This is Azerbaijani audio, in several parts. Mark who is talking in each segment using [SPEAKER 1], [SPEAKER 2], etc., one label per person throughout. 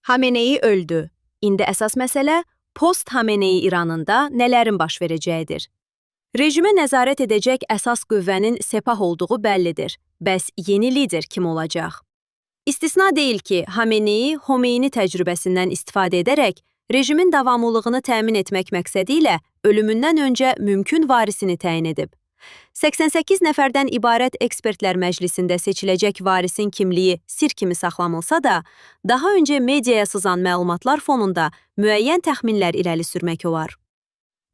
[SPEAKER 1] Xameneyi öldü. İndi əsas məsələ post-Xameneyi İranında nələrin baş verəcəyidir. Rejimə nəzarət edəcək əsas qüvvənin Sepah olduğu bəllidir. Bəs yeni lider kim olacaq? İstisna deyil ki, Xameneyi Xomeyni təcrübəsindən istifadə edərək rejimin davamlılığını təmin etmək məqsədi ilə ölümündən öncə mümkün varisini təyin edib. 88 nəfərdən ibarət ekspertlər məclisində seçiləcək varisin kimliyi sir kimi saxlanılsa da, daha öncə mediaya sızan məlumatlar fonunda müəyyən təxminlər irəli sürmək olar.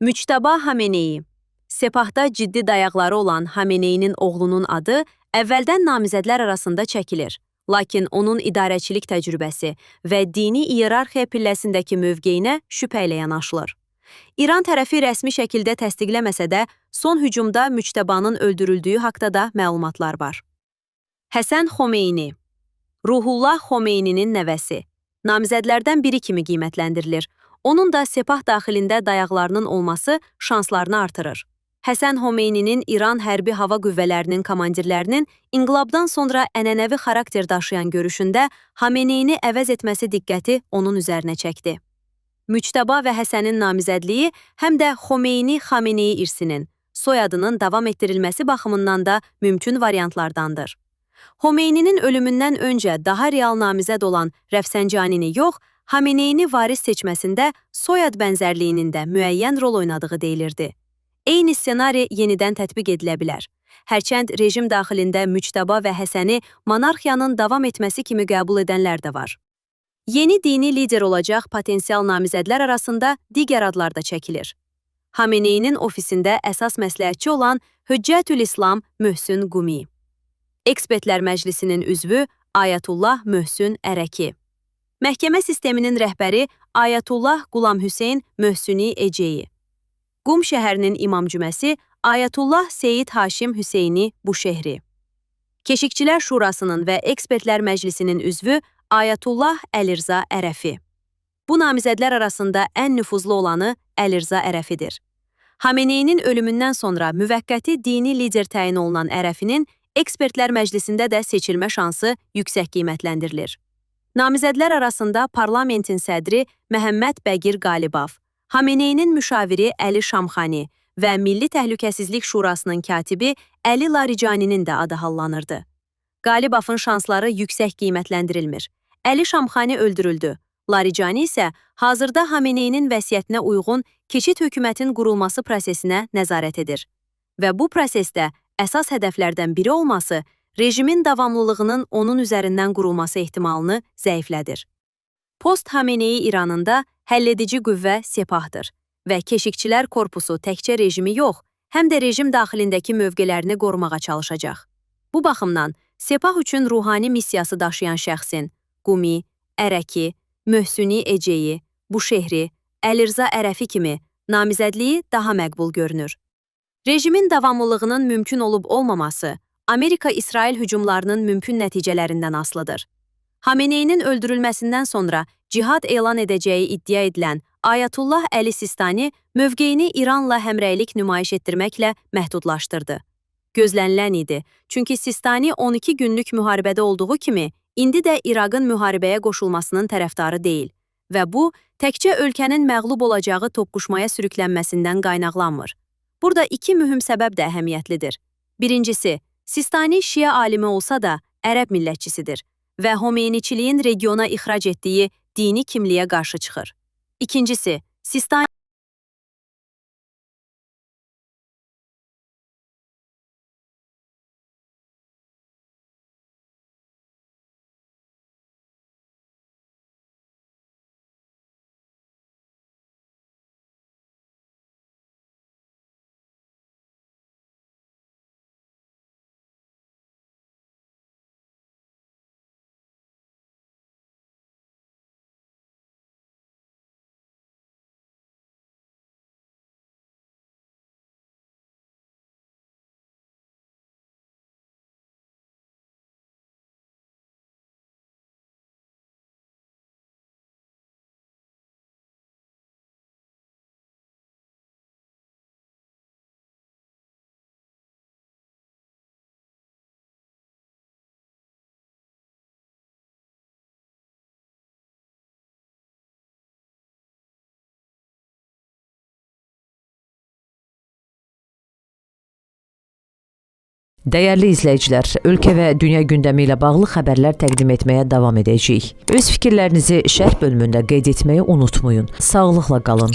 [SPEAKER 1] Müçtəba Xameneyi. Sepahda ciddi dayaqları olan Xameneyinin oğlunun adı əvvəldən namizədlər arasında çəkilir. Lakin onun idarəçilik təcrübəsi və dini iyerarxiya pilləsindəki mövqeyinə şübhə ilə yanaşılır. İran tərəfi rəsmi şəkildə təsdiqləməsə də, son hücumda Müçtəbanın öldürüldüyü haqda da məlumatlar var. Həsən Xomeyni. Ruhullah Xomeyninin nəvəsi. Namizədlərdən biri kimi qiymətləndirilir. Onun da Sepah daxilində dayaqlarının olması şanslarını artırır. Həsən Xomeyninin İran hərbi hava qüvvələrinin komandirlərinin inqilabdan sonra ənənəvi xarakter daşıyan görüşündə Xameneyini əvəz etməsi diqqəti onun üzərinə çəkdi. Müçtəba və Həsənin namizədliyi həm də Xomeyni-Xameneyi irsinin, soyadının davam etdirilməsi baxımından da mümkün variantlardandır. Xomeyninin ölümündən öncə daha real namizəd olan Rəfsəncanini yox, Xameneyini varis seçməsində soyad bənzərliyinin də müəyyən rol oynadığı deyilirdi. Eyni ssenari yenidən tətbiq edilə bilər. Hərçənd rejim daxilində Müçtəba və Həsəni monarxiyanın davam etməsi kimi qəbul edənlər də var. Yeni dini lider olacaq potensial namizədlər arasında digər adlar da çəkilir. Xameneyinin ofisində əsas məsləhətçi olan Hüccətül İslam Möhsün Qumi. Ekspertlər Məclisinin üzvü Ayətullah Möhsün Ərəki. Məhkəmə sisteminin rəhbəri Ayətullah Qulam Hüseyn Möhsüni Eceyi. Qum şəhərinin imam-cüməsi Ayətullah Seyid Haşim Hüseyni Buşehri. Keşikçilər Şurasının və Ekspertlər Məclisinin üzvü Ayətullah Əlirza Ərəfi. Bu namizədlər arasında ən nüfuzlu olanı Əlirza Ərəfidir. Xameneyinin ölümündən sonra müvəqqəti dini lider təyin olunan Ərəfinin Ekspertlər Məclisində də seçilmə şansı yüksək qiymətləndirilir. Namizədlər arasında parlamentin sədri Məhəmməd Bəqir Qalibov, Xameneyinin müşaviri Əli Şamxani və Milli Təhlükəsizlik Şurasının katibi Əli Laricaninin də adı hallanırdı. Qalibovun şansları yüksək qiymətləndirilmir. Əli Şamxani öldürüldü. Laricani isə hazırda Xameneyinin vəsiyyətinə uyğun keçid hökumətin qurulması prosesinə nəzarət edir. Və bu prosesdə əsas hədəflərdən biri olması rejimin davamlılığının onun üzərindən qurulması ehtimalını zəiflədir. Post-Xameneyi İranında həlledici qüvvə Sepahdır və keşikçilər korpusu təkcə rejimi yox, həm də rejim daxilindəki mövqelərini qorumağa çalışacaq. Bu baxımdan Sepah üçün ruhani missiyası daşıyan şəxsin Qumi, Ərəki, Möhsüni Eceyi, Buşehri, Əlirza Ərəfi kimi namizədliyi daha məqbul görünür. Rejimin davamlılığının mümkün olub olmaması Amerika-İsrail hücumlarının mümkün nəticələrindən asılıdır. Xameneyinin öldürülməsindən sonra cihad elan edəcəyi iddia edilən Ayətullah Əli Sistani mövqeyini İranla həmrəylik nümayiş etdirməklə məhdudlaşdırdı. Gözlənilən idi, çünki Sistani 12 günlük müharibədə olduğu kimi, indi də İraqın müharibəyə qoşulmasının tərəfdarı deyil və bu, təkcə ölkənin məğlub olacağı toqquşmaya sürüklənməsindən qaynaqlanmır. Burada iki mühüm səbəb də əhəmiyyətlidir. Birincisi, Sistani Şia alimi olsa da ərəb millətçisidir və Xomeyniçiliyin regiona ixrac etdiyi dini kimliyə qarşı çıxır. İkincisi, Sistani
[SPEAKER 2] Dəyərli izləyicilər, ölkə və dünya gündəmi ilə bağlı xəbərlər təqdim etməyə davam edəcəyik. Öz fikirlərinizi şərh bölümündə qeyd etməyi unutmayın. Sağlıqla qalın.